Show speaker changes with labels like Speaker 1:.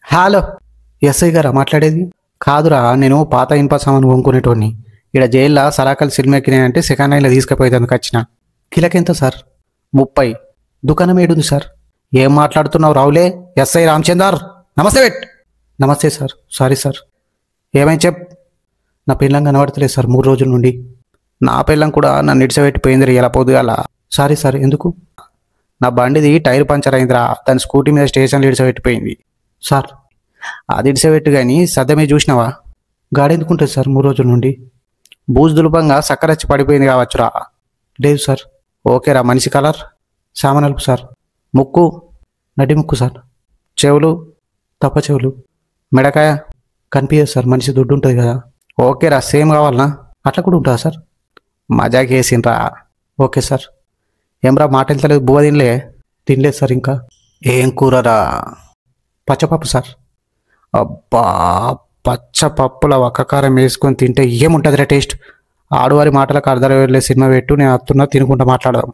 Speaker 1: Hello. SI గారా మాట్లాడేది? కాదురా, నేను పాత ఇనుప సామాను కొనుక్కునేటోడిని. ఇక్కడ జైల్లో సరాకలు సినిమా ఎక్కినాయంటే సెకండ్ హ్యాండ్లో తీసుకుపోయేందుకు వచ్చిన. కిలకెంత సార్? 30. దుకాణం ఏడుంది సార్? ఏం మాట్లాడుతున్నావు రావులే? ఎస్ఐ రామచందర్. నమస్తే వెట్. నమస్తే సార్. Sorry sir. ఏమైనా చెప్. నా పిల్లం కనబడతలేదు సార్ 3 రోజుల నుండి. నా పిల్లం కూడా నన్ను ఇడిసబెట్టిపోయింది ఇలా పొద్దుగాల. Sorry sir. ఎందుకు? నా బండిది టైర్ పంచర్ అయిందిరా, దాని స్కూటీ మీద స్టేషన్లో ఇడిసబెట్టిపోయింది సార్. అది ఇడిసబెట్టు కానీ సద్దమే చూసినావా? గాడెందుకుంటుంది సార్ 3 రోజుల నుండి? బూజు దులుపంగా సక్కరచ్చి పడిపోయింది కావచ్చురా. లేదు సార్. ఓకేరా. మనిషి కలర్? సామనలుపు సార్. ముక్కు? నడి ముక్కు సార్. చెవులు? తప్ప చెవులు. మెడకాయ? కనిపించదు సార్, మనిషి దుడ్డు ఉంటుంది కదా. ఓకేరా. సేమ్ కావాలనా? అట్లా కూడా ఉంటుందా సార్? మజాక్ వేసిండ్రా. Okay sir. ఏమ్రా మాట వెళ్తలేదు, బువ్వ తినలే? తినలేదు సార్. ఇంకా ఏం కూరరా? పచ్చపప్పు సార్. అబ్బా, పచ్చపప్పుల ఒక్కకారం వేసుకొని తింటే ఏముంటుందిరా టేస్ట్. ఆడువారి మాటలకు అర్ధం వెళ్ళే సినిమా పెట్టు, నేను వస్తున్నా, తినుకుంటా మాట్లాడదాం.